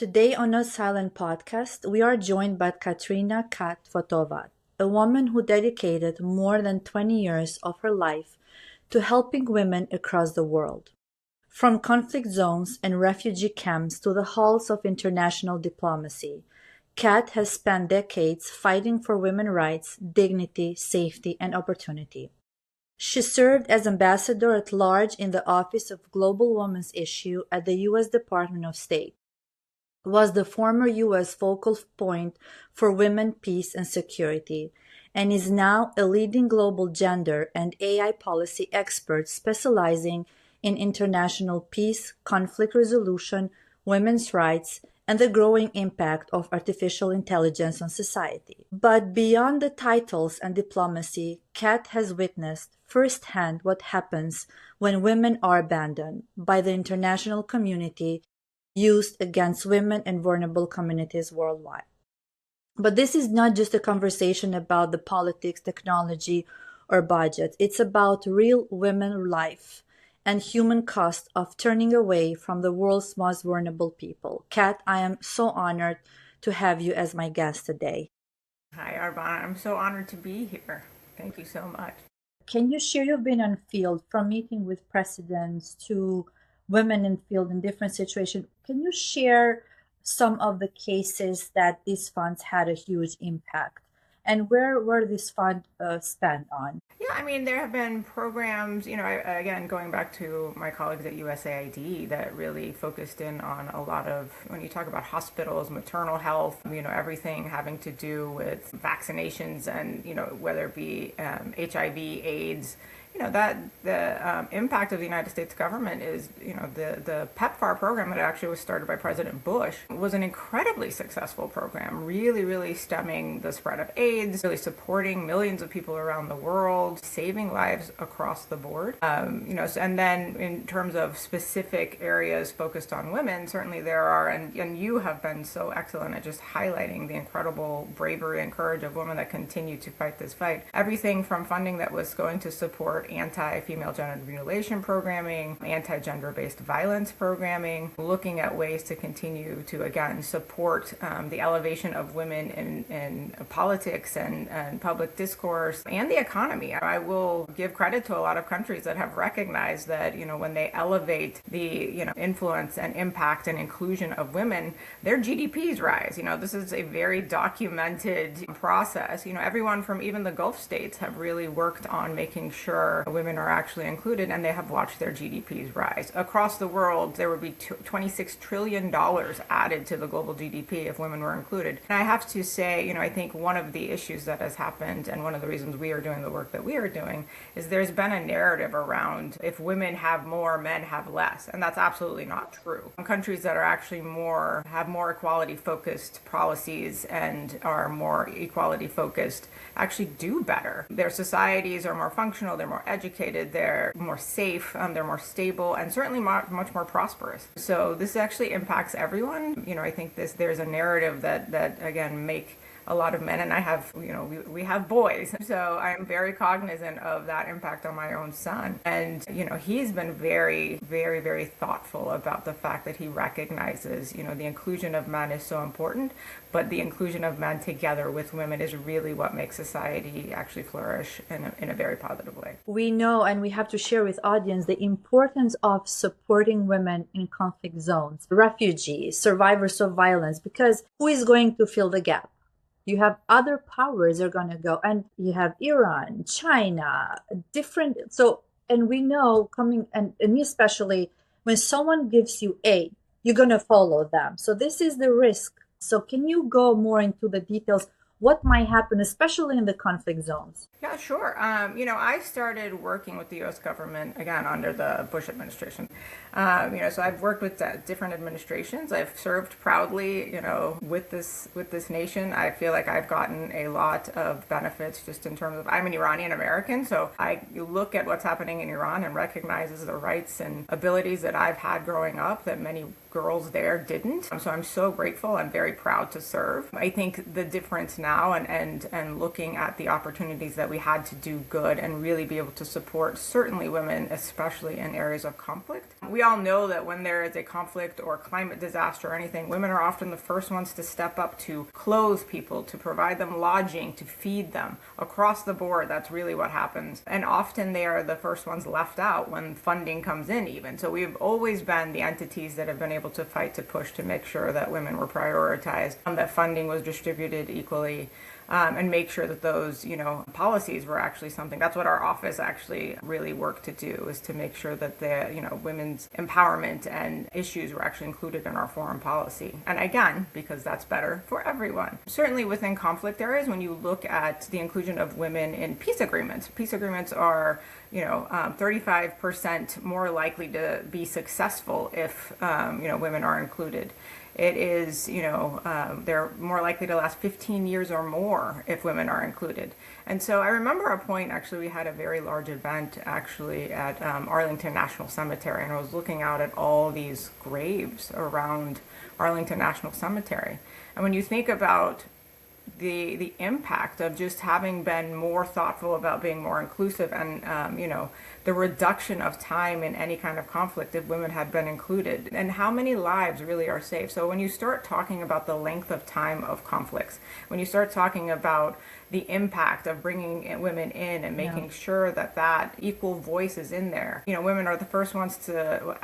Today on a Silent podcast, we are joined by Katrina Kat Fotovat, a woman who dedicated more than 20 years of her life to helping women across the world. From conflict zones and refugee camps to the halls of international diplomacy, Kat has spent decades fighting for women's rights, dignity, safety, and opportunity. She served as ambassador at large in the Office of Global Women's Issue at the U.S. Department of State, was the former U.S. focal point for women, peace, and security, and is now a leading global gender and AI policy expert specializing in international peace, conflict resolution, women's rights, and the growing impact of artificial intelligence on society. But beyond the titles and diplomacy, Kat has witnessed firsthand what happens when women are abandoned by the international community, used against women and vulnerable communities worldwide. But this is not just a conversation about the politics, technology, or budget. It's about real women life and human cost of turning away from the world's most vulnerable people. Kat, I am so honored to have you as my guest today. Hi, Arbana. I'm so honored to be here. Thank you so much. Can you share, you've been on field from meeting with presidents to women in field in different situations. Can you share some of the cases that these funds had a huge impact? And where were these funds spent on? Yeah, I mean, there have been programs, again, going back to my colleagues at USAID that really focused in on a lot of, when you talk about hospitals, maternal health, everything having to do with vaccinations and, whether it be HIV, AIDS, that the impact of the United States government is, the PEPFAR program that actually was started by President Bush was an incredibly successful program, really, really stemming the spread of AIDS, really supporting millions of people around the world, saving lives across the board. And then in terms of specific areas focused on women, certainly there are, and you have been so excellent at just highlighting the incredible bravery and courage of women that continue to fight this fight. Everything from funding that was going to support anti-female genital mutilation programming, anti-gender-based violence programming, looking at ways to continue to, again, support the elevation of women in politics and public discourse and the economy. I will give credit to a lot of countries that have recognized that, when they elevate the, influence and impact and inclusion of women, their GDPs rise. This is a very documented process. Everyone from even the Gulf states have really worked on making sure women are actually included, and they have watched their GDPs rise. Across the world, there would be $26 trillion added to the global GDP if women were included. And I have to say, I think one of the issues that has happened, and one of the reasons we are doing the work that we are doing, is there's been a narrative around if women have more, men have less. And that's absolutely not true. Countries that are actually have more equality-focused policies and are more equality-focused actually do better. Their societies are more functional, they're more educated, they're more safe, they're more stable, and certainly much more prosperous. So this actually impacts everyone. I think there's a narrative that again, make a lot of men, and I have, we have boys. So I'm very cognizant of that impact on my own son. And, he's been very, very, very thoughtful about the fact that he recognizes, the inclusion of men is so important, but the inclusion of men together with women is really what makes society actually flourish in a very positive way. We know, and we have to share with audience, the importance of supporting women in conflict zones, refugees, survivors of violence, because who is going to fill the gap? You have other powers are going to go, and you have Iran, China, different. So, and we know coming, and especially when someone gives you aid, you're going to follow them. So this is the risk. So can you go more into the details? What might happen, especially in the conflict zones? Yeah, sure. I started working with the U.S. government, again, under the Bush administration. So I've worked with different administrations. I've served proudly, with this nation. I feel like I've gotten a lot of benefits just in terms of, I'm an Iranian American, so I look at what's happening in Iran and recognizes the rights and abilities that I've had growing up that many girls there didn't. So I'm so grateful. I'm very proud to serve. I think the difference now and looking at the opportunities that we had to do good and really be able to support certainly women, especially in areas of conflict, We all know that when there is a conflict or climate disaster or anything, women are often the first ones to step up to clothe people, to provide them lodging, to feed them. Across the board, that's really what happens. And often they are the first ones left out when funding comes in even. So we've always been the entities that have been able to fight to push to make sure that women were prioritized, that funding was distributed equally, and make sure that those, policies were actually something. That's what our office actually really worked to do, is to make sure that the, women's empowerment and issues were actually included in our foreign policy. And again, because that's better for everyone. Certainly within conflict areas, when you look at the inclusion of women in peace agreements are 35% more likely to be successful if, women are included. It is, they're more likely to last 15 years or more if women are included. And so I remember a point, actually, we had a very large event actually at Arlington National Cemetery, and I was looking out at all these graves around Arlington National Cemetery. And when you think about the impact of just having been more thoughtful about being more inclusive and, the reduction of time in any kind of conflict if women had been included, and how many lives really are saved. So when you start talking about the length of time of conflicts, when you start talking about the impact of bringing women in and making sure that equal voice is in there. Women are the first ones to,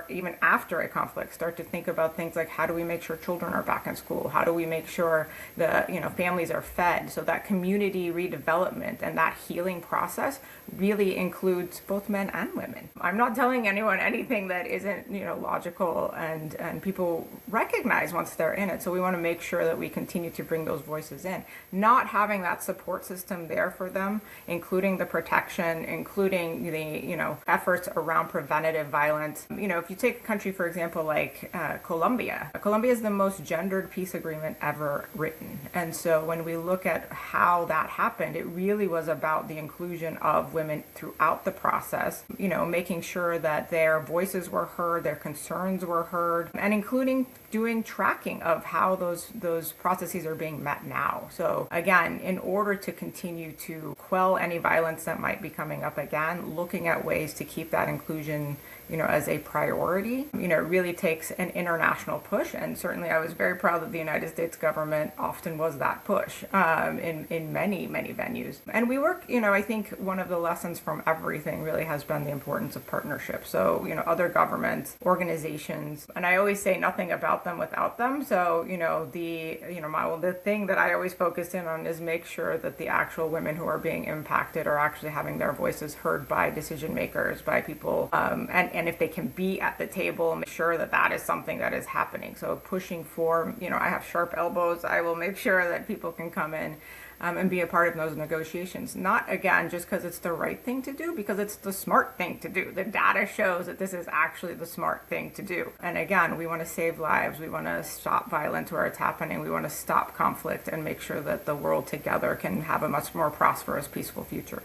even after a conflict, start to think about things like, how do we make sure children are back in school? How do we make sure the, families are fed? So that community redevelopment and that healing process really includes both men and women. I'm not telling anyone anything that isn't, logical and people recognize once they're in it. So we want to make sure that we continue to bring those voices in. Not having that support system there for them, including the protection, including the, efforts around preventative violence. If you take a country, for example, like Colombia is the most gendered peace agreement ever written. And so when we look at how that happened, it really was about the inclusion of women throughout the process, making sure that their voices were heard, their concerns were heard, and including doing tracking of how those processes are being met now. So again, in order to continue to quell any violence that might be coming up again, looking at ways to keep that inclusion, as a priority, it really takes an international push. And certainly I was very proud that the United States government often was that push in many, many venues. And we work, I think one of the lessons from everything really has been the importance of partnership. So, other governments, organizations, and I always say nothing about them without them. So, the thing that I always focus in on is make sure that the actual women who are being impacted are actually having their voices heard by decision makers, by people, and if they can be at the table, make sure that that is something that is happening. So pushing for, I have sharp elbows. I will make sure that people can come in and be a part of those negotiations. Not, again, just because it's the right thing to do, because it's the smart thing to do. The data shows that this is actually the smart thing to do. And again, we want to save lives. We want to stop violence where it's happening. We want to stop conflict and make sure that the world together can have a much more prosperous, peaceful future.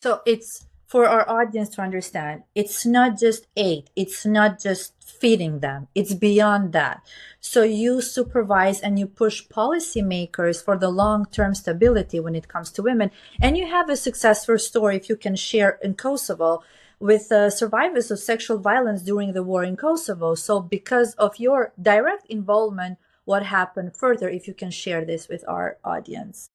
So it's for our audience to understand, it's not just aid, it's not just feeding them, it's beyond that. So you supervise and you push policymakers for the long-term stability when it comes to women. And you have a successful story, if you can share, in Kosovo with survivors of sexual violence during the war in Kosovo. So because of your direct involvement, what happened further, if you can share this with our audience?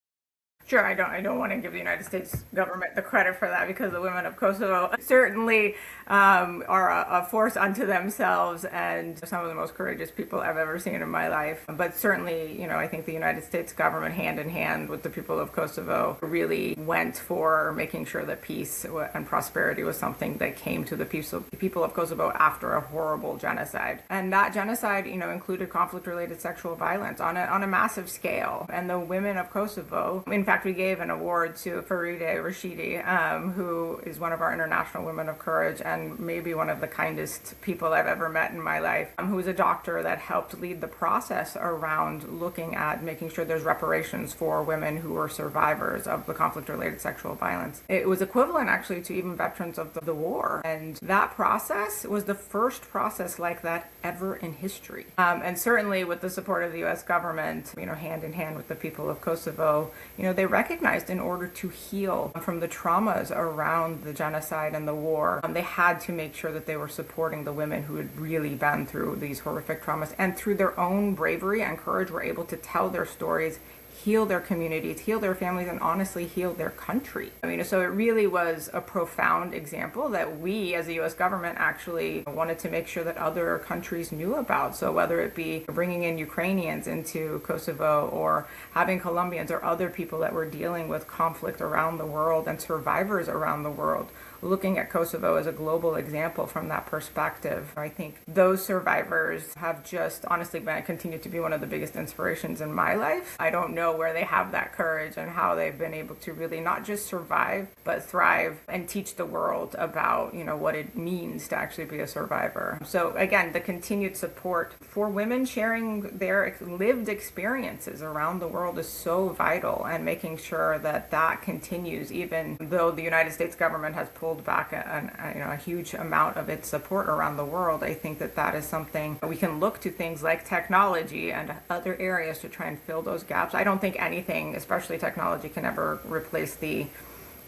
Sure, I don't want to give the United States government the credit for that, because the women of Kosovo certainly are a force unto themselves and some of the most courageous people I've ever seen in my life. But certainly, I think the United States government, hand in hand with the people of Kosovo, really went for making sure that peace and prosperity was something that came to the people of Kosovo after a horrible genocide. And that genocide, included conflict-related sexual violence on a massive scale. And the women of Kosovo, in fact, we gave an award to Faride Rashidi, who is one of our international women of courage and maybe one of the kindest people I've ever met in my life, who is a doctor that helped lead the process around looking at making sure there's reparations for women who were survivors of the conflict-related sexual violence. It was equivalent actually to even veterans of the war. And that process was the first process like that ever in history. And certainly with the support of the U.S. government, hand in hand with the people of Kosovo, they they recognized in order to heal from the traumas around the genocide and the war, they had to make sure that they were supporting the women who had really been through these horrific traumas, and through their own bravery and courage were able to tell their stories, heal their communities, heal their families, and honestly heal their country. I mean, so it really was a profound example that we as the US government actually wanted to make sure that other countries knew about. So whether it be bringing in Ukrainians into Kosovo, or having Colombians or other people that were dealing with conflict around the world and survivors around the world, looking at Kosovo as a global example from that perspective. I think those survivors have just honestly continued to be one of the biggest inspirations in my life. I don't know where they have that courage and how they've been able to really not just survive, but thrive and teach the world about, what it means to actually be a survivor. So again, the continued support for women sharing their lived experiences around the world is so vital, and making sure that that continues, even though the United States government has pulled back a huge amount of its support around the world. I think that is something we can look to, things like technology and other areas, to try and fill those gaps. I don't think anything, especially technology, can ever replace the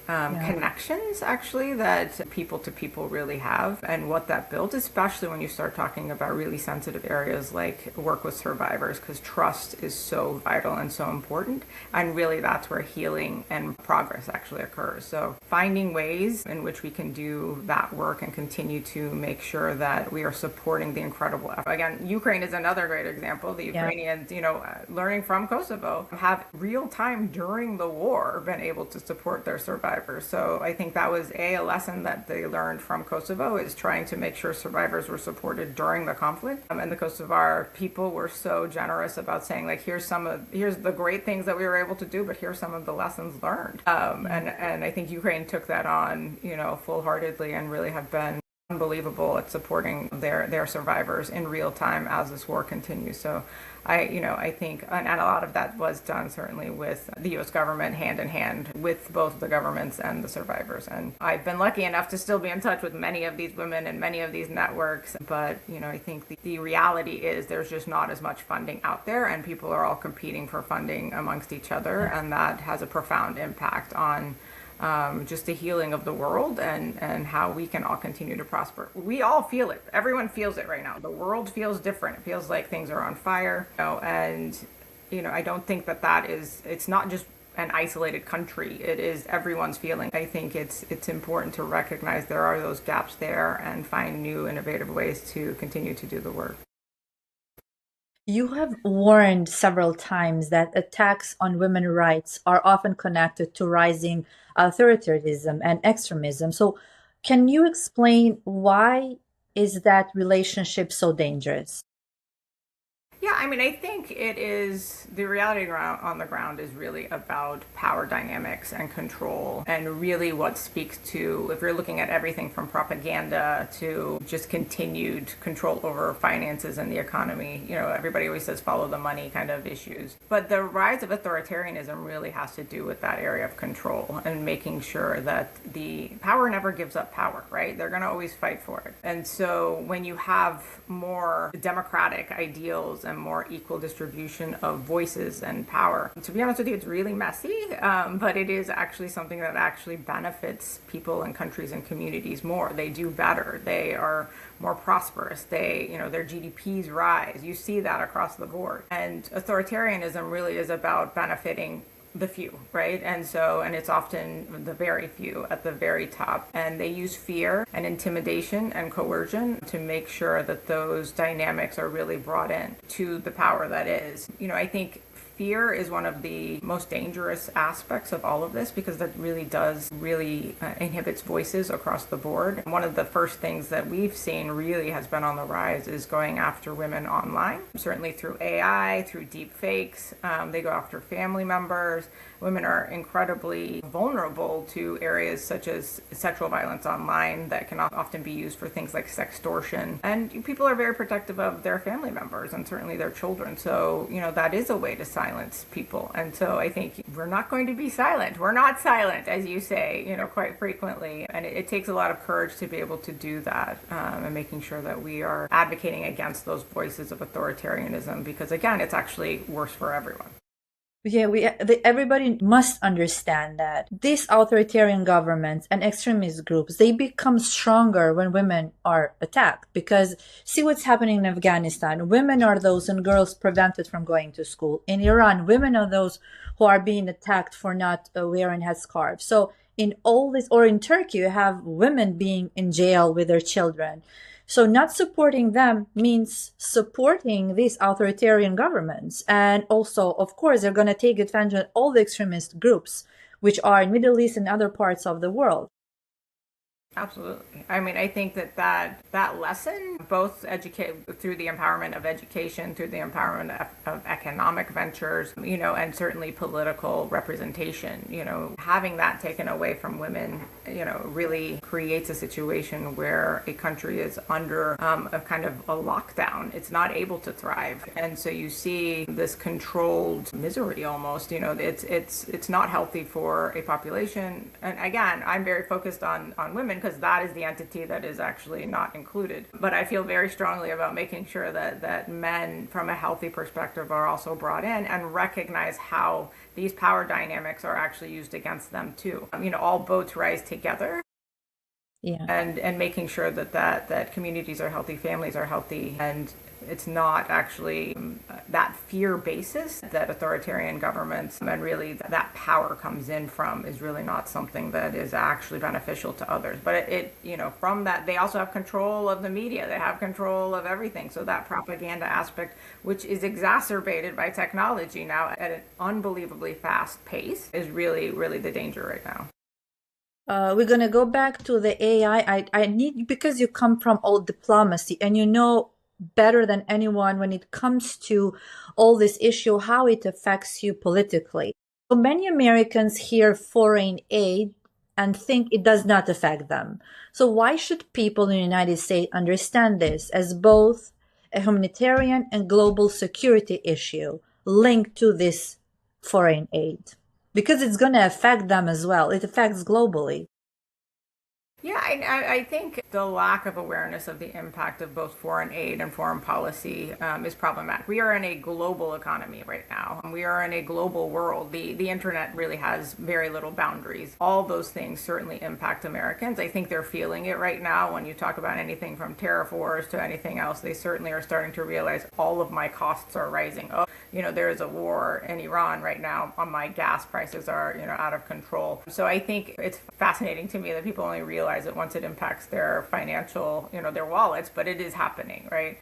connections actually that people to people really have, and what that builds, especially when you start talking about really sensitive areas like work with survivors, because trust is so vital and so important, and really that's where healing and progress actually occurs. So finding ways in which we can do that work and continue to make sure that we are supporting the incredible effort. Again, Ukraine is another great example. The Ukrainians, learning from Kosovo, have real time during the war been able to support their survivors. So I think that was a lesson that they learned from Kosovo, is trying to make sure survivors were supported during the conflict. And the Kosovar people were so generous about saying, like, here's the great things that we were able to do, but here's some of the lessons learned. And I think Ukraine took that on, full-heartedly, and really have been unbelievable at supporting their survivors in real time as this war continues. So I think, and a lot of that was done certainly with the U.S. government, hand in hand with both the governments and the survivors. And I've been lucky enough to still be in touch with many of these women and many of these networks. But, I think the reality is there's just not as much funding out there, and people are all competing for funding amongst each other. And that has a profound impact on just the healing of the world and how we can all continue to prosper. We all feel it. Everyone feels it right now. The world feels different. It feels like things are on fire. And I don't think that is, it's not just an isolated country. It is everyone's feeling. I think it's important to recognize there are those gaps there and find new innovative ways to continue to do the work. You have warned several times that attacks on women's rights are often connected to rising authoritarianism and extremism. So can you explain why is that relationship so dangerous? Yeah, I think it is, the reality on the ground is really about power dynamics and control, and really what speaks to, if you're looking at everything from propaganda to just continued control over finances and the economy, everybody always says follow the money kind of issues. But the rise of authoritarianism really has to do with that area of control and making sure that the power never gives up power, right? They're going to always fight for it. And so when you have more democratic ideals and more equal distribution of voices and power, to be honest with you, it's really messy, but it is actually something that actually benefits people and countries and communities more. They do better. They are more prosperous. Their GDPs rise. You see that across the board. And authoritarianism really is about benefiting the few, right? And it's often the very few at the very top. And they use fear and intimidation and coercion to make sure that those dynamics are really brought in to the power that is. I think fear is one of the most dangerous aspects of all of this, because that really inhibits voices across the board. One of the first things that we've seen really has been on the rise is going after women online, certainly through AI, through deepfakes. They go after family members. Women are incredibly vulnerable to areas such as sexual violence online that can often be used for things like sextortion. And people are very protective of their family members and certainly their children. So, that is a way to silence people. And so I think we're not going to be silent. We're not silent, as you say, quite frequently. And it takes a lot of courage to be able to do that, and making sure that we are advocating against those voices of authoritarianism, because again, it's actually worse for everyone. Everybody must understand that these authoritarian governments and extremist groups, they become stronger when women are attacked. Because see what's happening in Afghanistan. Women are those and girls prevented from going to school. In Iran, women are those who are being attacked for not wearing headscarves. So in all this, or in Turkey, you have women being in jail with their children. So not supporting them means supporting these authoritarian governments. And also, of course, they're going to take advantage of all the extremist groups, which are in Middle East and other parts of the world. Absolutely. I mean, I think that lesson, both through the empowerment of education, through the empowerment of economic ventures, and certainly political representation, having that taken away from women, really creates a situation where a country is under a kind of a lockdown. It's not able to thrive. And so you see this controlled misery almost, it's not healthy for a population. And again, I'm very focused on women, because that is the entity that is actually not included. But I feel very strongly about making sure that men, from a healthy perspective, are also brought in and recognize how these power dynamics are actually used against them too. All boats rise together. Yeah. And making sure that communities are healthy, families are healthy, and it's not actually that fear basis that authoritarian governments and really that power comes in from is really not something that is actually beneficial to others. But from that, they also have control of the media. They have control of everything. So that propaganda aspect, which is exacerbated by technology now at an unbelievably fast pace, is really, really the danger right now. We're going to go back to the AI. I need, because you come from old diplomacy and better than anyone when it comes to all this issue, how it affects you politically. So many Americans hear foreign aid and think it does not affect them. So why should people in the United States understand this as both a humanitarian and global security issue linked to this foreign aid? Because it's going to affect them as well. It affects globally. Yeah, I think the lack of awareness of the impact of both foreign aid and foreign policy is problematic. We are in a global economy right now. We are in a global world. The internet really has very little boundaries. All those things certainly impact Americans. I think they're feeling it right now when you talk about anything from tariff wars to anything else. They certainly are starting to realize all of my costs are rising. There is a war in Iran right now. My gas prices are, out of control. So I think it's fascinating to me that people only realize it once it impacts their financial, their wallets, but it is happening, right?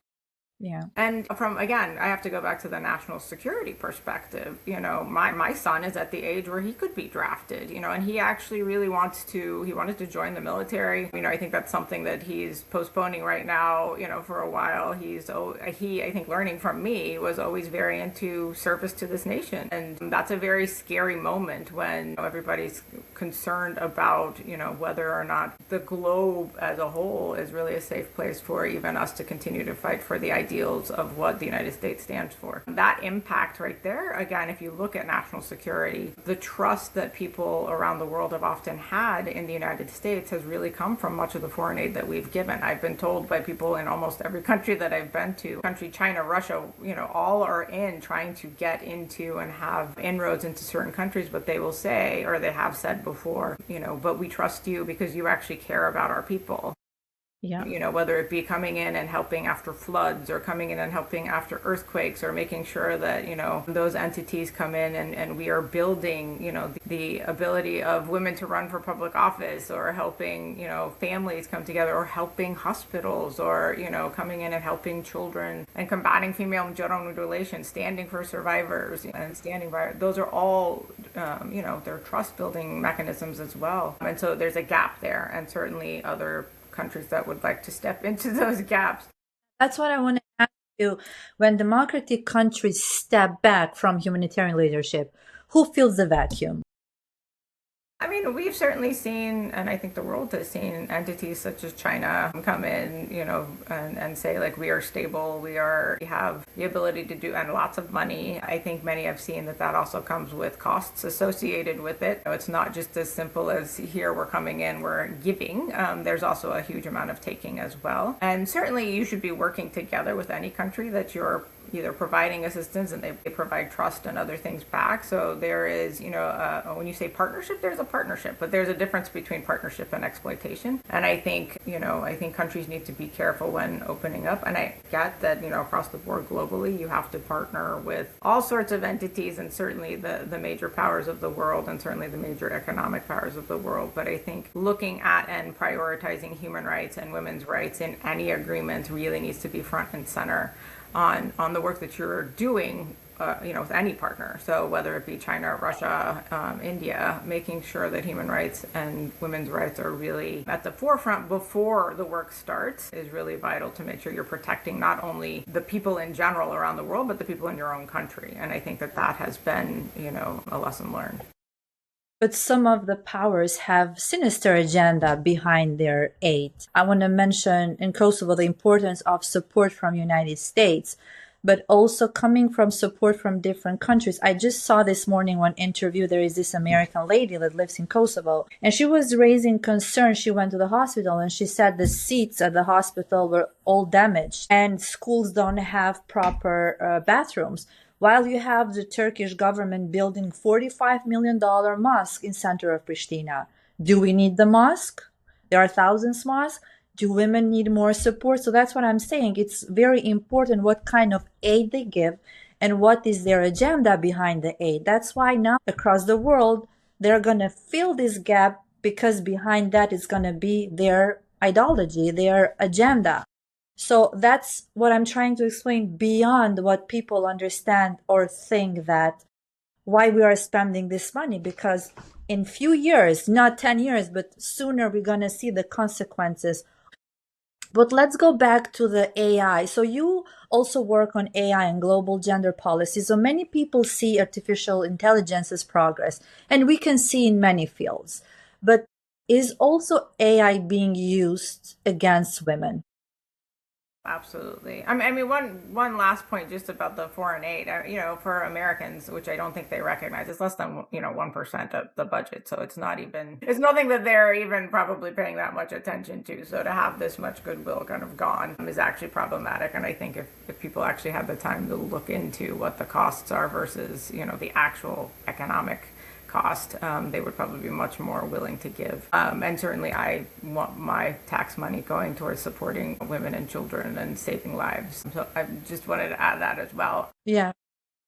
Yeah. And again, I have to go back to the national security perspective. My son is at the age where he could be drafted, and he actually really he wanted to join the military. I think that's something that he's postponing right now, for a while. I think learning from me, was always very into service to this nation. And that's a very scary moment when everybody's concerned about, whether or not the globe as a whole is really a safe place for even us to continue to fight for the ideals of what the United States stands for. That impact right there, again, if you look at national security, the trust that people around the world have often had in the United States has really come from much of the foreign aid that we've given. I've been told by people in almost every country that I've been to, China, Russia, all are in trying to get into and have inroads into certain countries, but they will say, or they have said before, but we trust you because you actually care about our people. Yeah. Whether it be coming in and helping after floods or coming in and helping after earthquakes or making sure that, those entities come in and we are building, the ability of women to run for public office or helping, families come together or helping hospitals or, coming in and helping children and combating female and gender relations, standing for survivors and standing by. Those are all, they're trust building mechanisms as well. And so there's a gap there, and certainly other countries that would like to step into those gaps. That's what I want to ask you. When democratic countries step back from humanitarian leadership, who fills the vacuum? I mean, we've certainly seen, and I think the world has seen, entities such as China come in, and say, like, we are stable, we have the ability to do, and lots of money. I think many have seen that also comes with costs associated with it. It's not just as simple as here we're coming in, we're giving. There's also a huge amount of taking as well. And certainly you should be working together with any country that you're either providing assistance, and they provide trust and other things back. So there is, when you say partnership, there's a partnership, but there's a difference between partnership and exploitation. And I think countries need to be careful when opening up. And I get that, across the board globally, you have to partner with all sorts of entities, and certainly the major powers of the world, and certainly the major economic powers of the world. But I think looking at and prioritizing human rights and women's rights in any agreement really needs to be front and center on the work that you're doing, with any partner. So whether it be China, Russia, India, making sure that human rights and women's rights are really at the forefront before the work starts is really vital to make sure you're protecting not only the people in general around the world, but the people in your own country. And I think that has been, a lesson learned. But some of the powers have sinister agenda behind their aid. I want to mention in Kosovo the importance of support from United States, but also coming from support from different countries. I just saw this morning one interview. There is this American lady that lives in Kosovo, and she was raising concerns. She went to the hospital and she said the seats at the hospital were all damaged and schools don't have proper bathrooms. While you have the Turkish government building $45 million mosque in center of Pristina. Do we need the mosque? There are thousands of mosques. Do women need more support? So that's what I'm saying. It's very important what kind of aid they give and what is their agenda behind the aid. That's why now across the world, they're going to fill this gap because behind that is going to be their ideology, their agenda. So that's what I'm trying to explain beyond what people understand or think that why we are spending this money, because in few years, not 10 years, but sooner we're going to see the consequences. But let's go back to the AI. So you also work on AI and global gender policy. So many people see artificial intelligence as progress, and we can see in many fields. But is also AI being used against women? Absolutely. I mean, one last point just about the foreign aid, for Americans, which I don't think they recognize, it's less than, 1% of the budget. So it's nothing that they're even probably paying that much attention to. So to have this much goodwill kind of gone is actually problematic. And I think if people actually had the time to look into what the costs are versus, the actual economic cost, they would probably be much more willing to give. And certainly I want my tax money going towards supporting women and children and saving lives. So I just wanted to add that as well. Yeah.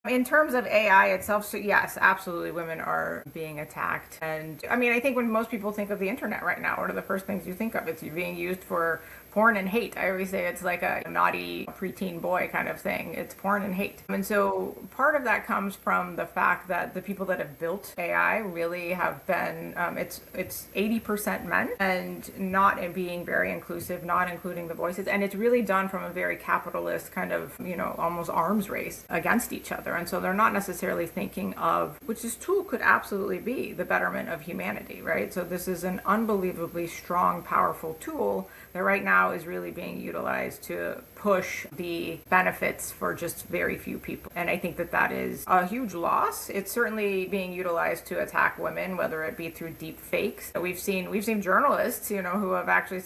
In terms of AI itself, so yes, absolutely, women are being attacked. And I mean, I think when most people think of the internet right now, what are the first things you think of? It's being used for porn and hate. I always say it's like a naughty preteen boy kind of thing. It's porn and hate. And so part of that comes from the fact that the people that have built AI really have been, it's 80% men, and not being very inclusive, not including the voices. And it's really done from a very capitalist kind of, almost arms race against each other. And so they're not necessarily thinking of, which this tool could absolutely be, the betterment of humanity, right? So this is an unbelievably strong, powerful tool that right now is really being utilized to push the benefits for just very few people. And I think that is a huge loss. It's certainly being utilized to attack women, whether it be through Deepfakes. We've seen journalists, who have actually,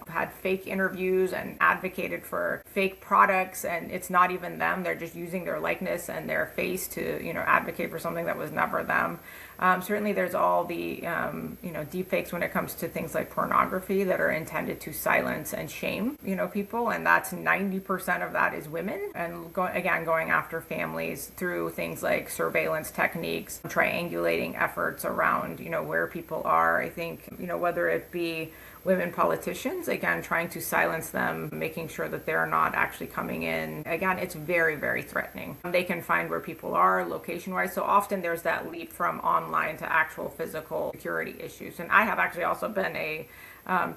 had fake interviews and advocated for fake products, and it's not even them. They're just using their likeness and their face to, advocate for something that was never them. Certainly there's all the, deepfakes when it comes to things like pornography that are intended to silence and shame, people. And that's 90% of that is women. And going after families through things like surveillance techniques, triangulating efforts around, where people are. I think, whether it be women politicians, again, trying to silence them, making sure that they're not actually coming in. Again, it's very, very threatening. They can find where people are location-wise. So often there's that leap from online to actual physical security issues. And I have actually also been a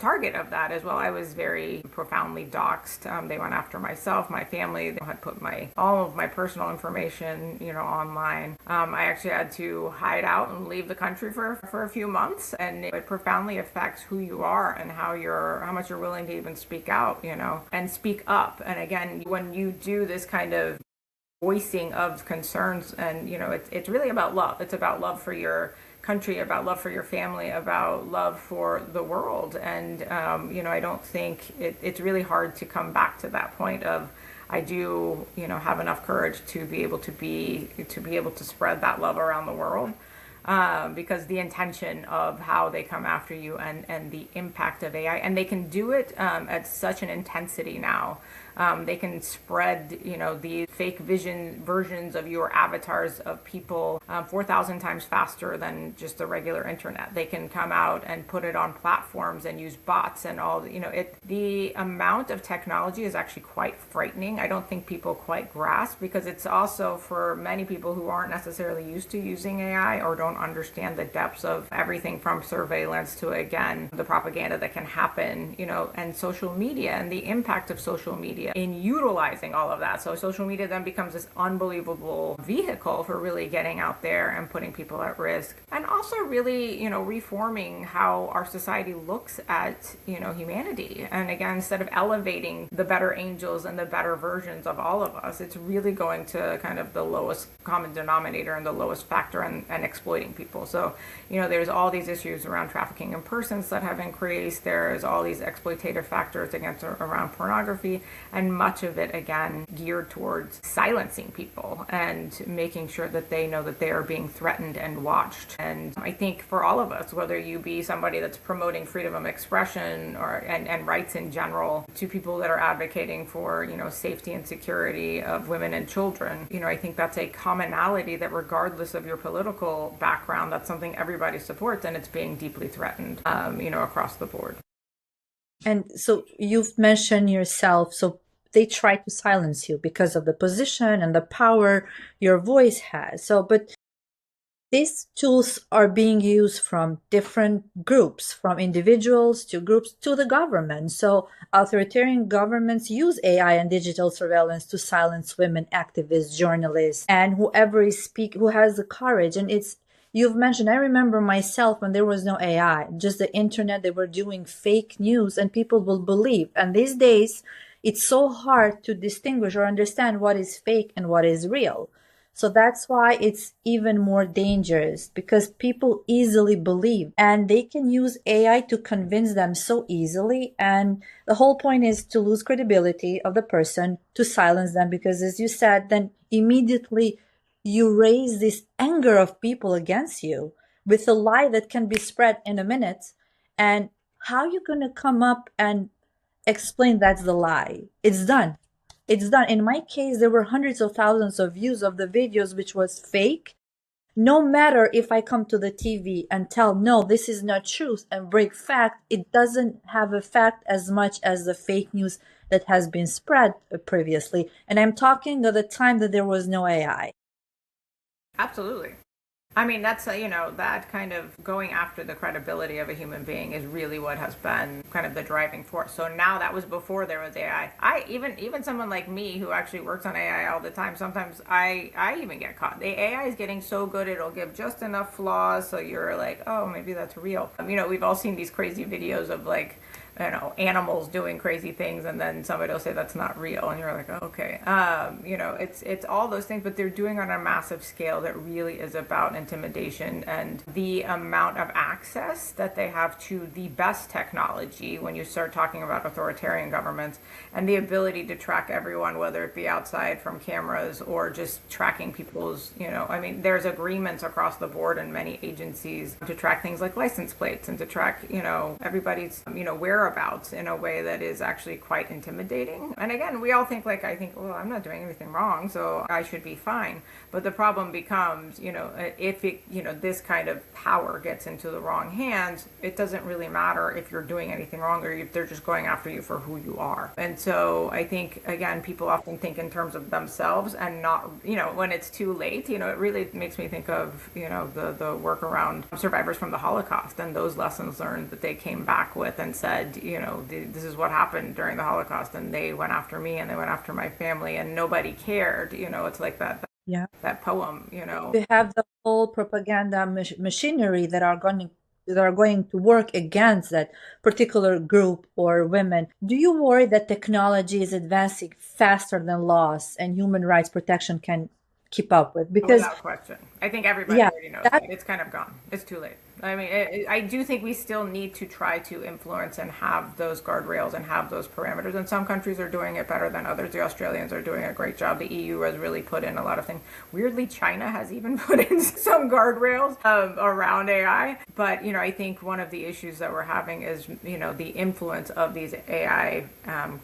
target of that as well. I was very profoundly doxxed. They went after myself, my family. They had put all of my personal information, online. I actually had to hide out and leave the country for a few months, and it profoundly affects who you are and how much you're willing to even speak out, and speak up. And again, when you do this kind of voicing of concerns, and it's really about love. It's about love for your country, about love for your family, about love for the world. And I don't think it's really hard to come back to that point of I do, have enough courage to be able to spread that love around the world. Because the intention of how they come after you and the impact of AI, and they can do it at such an intensity now. They can spread, the fake versions of your avatars of people 4,000 times faster than just the regular internet. They can come out and put it on platforms and use bots and all, the amount of technology is actually quite frightening. I don't think people quite grasp, because it's also for many people who aren't necessarily used to using AI or don't understand the depths of everything from surveillance to, again, the propaganda that can happen, and social media and the impact of social media in utilizing all of that. So social media then becomes this unbelievable vehicle for really getting out there and putting people at risk, and also really, reforming how our society looks at, humanity. And again, instead of elevating the better angels and the better versions of all of us, it's really going to kind of the lowest common denominator and the lowest factor and exploiting people. So, there's all these issues around trafficking in persons that have increased. There's all these exploitative factors around pornography, and much of it, again, geared towards silencing people and making sure that they know that they are being threatened and watched. And I think for all of us, whether you be somebody that's promoting freedom of expression and rights in general, to people that are advocating for, safety and security of women and children, I think that's a commonality that, regardless of your political background, that's something everybody supports, and it's being deeply threatened, across the board. And so you've mentioned yourself, so they try to silence you because of the position and the power your voice has. So, but these tools are being used from different groups, from individuals to groups to the government. So authoritarian governments use AI and digital surveillance to silence women, activists, journalists, and whoever who has the courage. And you've mentioned, I remember myself when there was no AI, just the internet, they were doing fake news and people will believe. And these days, it's so hard to distinguish or understand what is fake and what is real. So that's why it's even more dangerous, because people easily believe and they can use AI to convince them so easily. And the whole point is to lose credibility of the person, to silence them, because as you said, then immediately you raise this anger of people against you with a lie that can be spread in a minute. And how are you going to come up and explain that's the lie? It's done. It's done. In my case, there were hundreds of thousands of views of the videos, which was fake. No matter if I come to the TV and tell, no, this is not truth, and break fact, it doesn't have effect as much as the fake news that has been spread previously. And I'm talking at the time that there was no AI. Absolutely. I mean, that's, that kind of going after the credibility of a human being is really what has been kind of the driving force. So now, that was before there was AI. Even someone like me who actually works on AI all the time, sometimes I even get caught. The AI is getting so good, it'll give just enough flaws so you're like, oh, maybe that's real. We've all seen these crazy videos of animals doing crazy things, and then somebody will say that's not real, and you're like, oh, okay. It's all those things, but they're doing it on a massive scale that really is about intimidation and the amount of access that they have to the best technology when you start talking about authoritarian governments, and the ability to track everyone, whether it be outside from cameras or just tracking people's, there's agreements across the board in many agencies to track things like license plates and to track, everybody's, whereabouts in a way that is actually quite intimidating. And again, we all think well, I'm not doing anything wrong, so I should be fine. But the problem becomes, if this kind of power gets into the wrong hands, it doesn't really matter if you're doing anything wrong or if they're just going after you for who you are. And so I think, again, people often think in terms of themselves and not, when it's too late, it really makes me think of, the work around survivors from the Holocaust and those lessons learned that they came back with and said, this is what happened during the Holocaust, and they went after me and they went after my family and nobody cared. It's like that. Yeah. That poem, We have the whole propaganda machinery that are going to work against that particular group or women. Do you worry that technology is advancing faster than laws and human rights protection can keep up with? Because without question, I think everybody already knows that. It's kind of gone. It's too late. I mean, I do think we still need to try to influence and have those guardrails and have those parameters. And some countries are doing it better than others. The Australians are doing a great job. The EU has really put in a lot of things. Weirdly, China has even put in some guardrails around AI. But, I think one of the issues that we're having is, the influence of these AI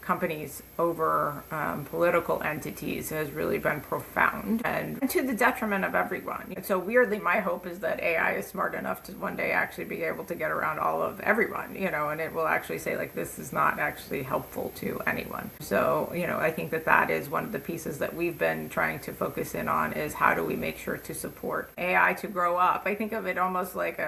companies over political entities has really been profound and to the detriment of everyone. And so weirdly, my hope is that AI is smart enough to one day actually be able to get around all of everyone, and it will actually say, like, this is not actually helpful to anyone. So, I think that is one of the pieces that we've been trying to focus in on, is how do we make sure to support AI to grow up. I think of it almost like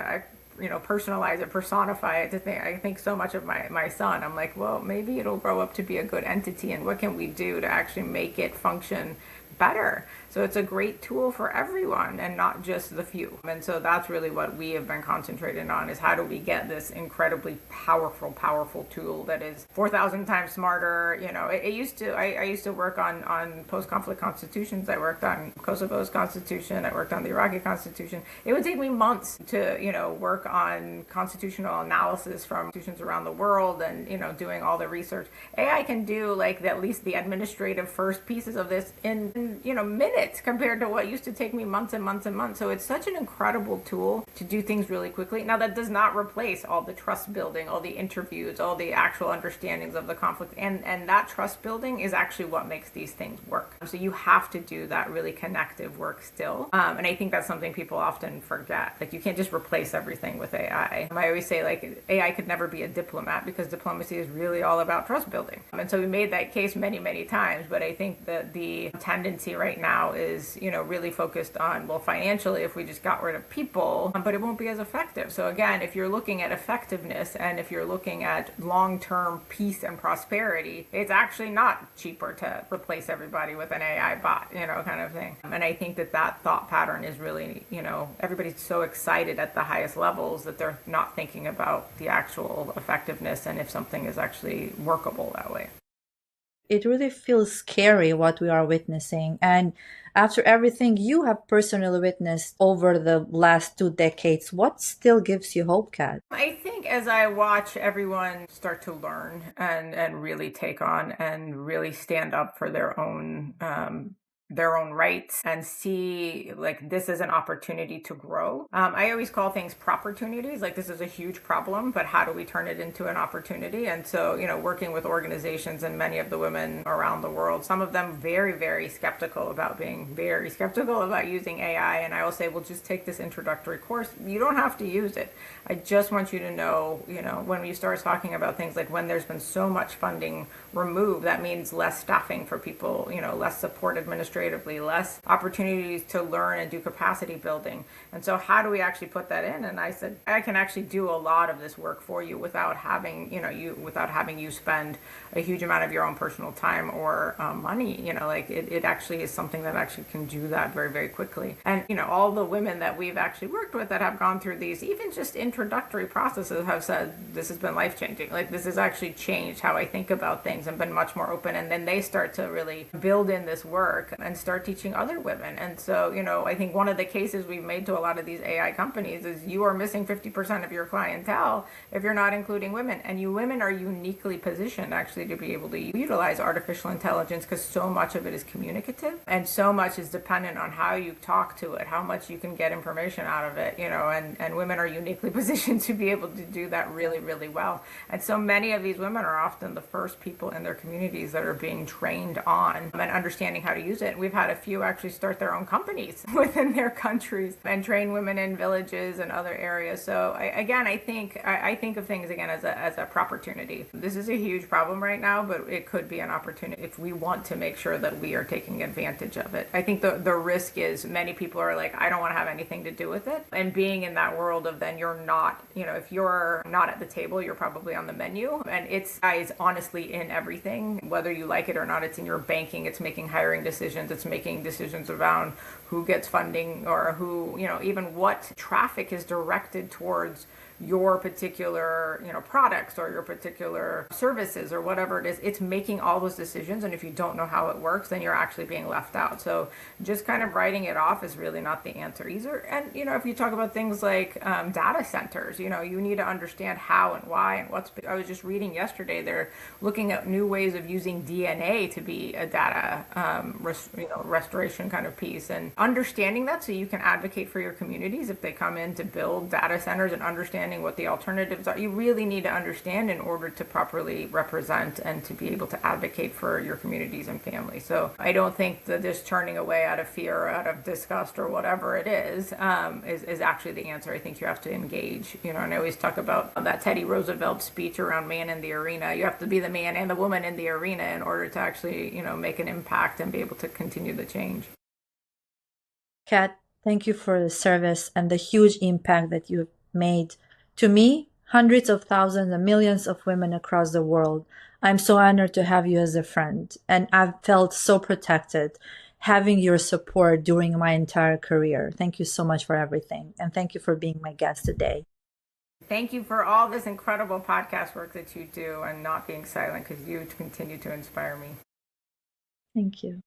personalize it, personify it. I think so much of my son. I'm like, well, maybe it'll grow up to be a good entity, and what can we do to actually make it function better? So it's a great tool for everyone and not just the few. And so that's really what we have been concentrating on, is how do we get this incredibly powerful tool that is 4,000 times smarter. I used to work on post-conflict constitutions. I worked on Kosovo's constitution. I worked on the Iraqi constitution. It would take me months to, work on constitutional analysis from institutions around the world and, doing all the research. AI can do at least the administrative first pieces of this in minutes compared to what used to take me months and months and months. So it's such an incredible tool to do things really quickly. Now, that does not replace all the trust building, all the interviews, all the actual understandings of the conflict. And that trust building is actually what makes these things work. So you have to do that really connective work still. And I think that's something people often forget. You can't just replace everything with AI. I always say, AI could never be a diplomat, because diplomacy is really all about trust building. And so we made that case many, many times. But I think that the tendency right now is, really focused on, well, financially, if we just got rid of people, but it won't be as effective. So again, if you're looking at effectiveness and if you're looking at long-term peace and prosperity, it's actually not cheaper to replace everybody with an AI bot, kind of thing. And I think that thought pattern is really, everybody's so excited at the highest levels that they're not thinking about the actual effectiveness and if something is actually workable that way. It really feels scary what we are witnessing. And after everything you have personally witnessed over the last 2 decades, what still gives you hope, Kat? I think as I watch everyone start to learn and really take on and really stand up for their own rights and see this is an opportunity to grow. I always call things Propportunities. This is a huge problem, but how do we turn it into an opportunity? And so, working with organizations and many of the women around the world, some of them very, very skeptical about using AI. And I will say, well, just take this introductory course. You don't have to use it. I just want you to know, when you start talking about things like when there's been so much funding removed, that means less staffing for people, less support administratively, less opportunities to learn and do capacity building. And so how do we actually put that in? And I said, I can actually do a lot of this work for you without having you spend a huge amount of your own personal time or money. It actually is something that actually can do that very, very quickly. And, all the women that we've actually worked with that have gone through these, even just introductory processes, have said, this has been life-changing. This has actually changed how I think about things and been much more open. And then they start to really build in this work and start teaching other women. And so, I think one of the cases we've made to a lot of these AI companies is you are missing 50% of your clientele if you're not including women. And you women are uniquely positioned actually to be able to utilize artificial intelligence, because so much of it is communicative and so much is dependent on how you talk to it, how much you can get information out of it, and women are uniquely positioned to be able to do that really, really well. And so many of these women are often the first people in their communities that are being trained on and understanding how to use it. We've had a few actually start their own companies within their countries and train women in villages and other areas. So I think of things again as a Propportunity. This is a huge problem right now, but it could be an opportunity if we want to make sure that we are taking advantage of it. I think the risk is many people are like, I don't want to have anything to do with it. And being in that world of then you're not, if you're not at the table, you're probably on the menu. And it's honestly in everything, whether you like it or not. It's in your banking, it's making hiring decisions, it's making decisions around who gets funding or who, even what traffic is directed towards your particular, products or your particular services or whatever it is. It's making all those decisions. And if you don't know how it works, then you're actually being left out. So just kind of writing it off is really not the answer either. And, if you talk about things like data centers, you need to understand how and why and I was just reading yesterday, they're looking at new ways of using DNA to be a data restoration kind of piece, and understanding that so you can advocate for your communities if they come in to build data centers, and understanding what the alternatives are. You really need to understand in order to properly represent and to be able to advocate for your communities and families. So I don't think that just turning away out of fear or out of disgust or whatever it is actually the answer. I think you have to engage, and I always talk about that Teddy Roosevelt speech around man in the arena. You have to be the man and the woman in the arena in order to actually, make an impact and be able to continue the change. Kat, thank you for the service and the huge impact that you've made to me, hundreds of thousands and millions of women across the world. I'm so honored to have you as a friend, and I've felt so protected having your support during my entire career. Thank you so much for everything, and thank you for being my guest today. Thank you for all this incredible podcast work that you do and not being silent, because you continue to inspire me. Thank you.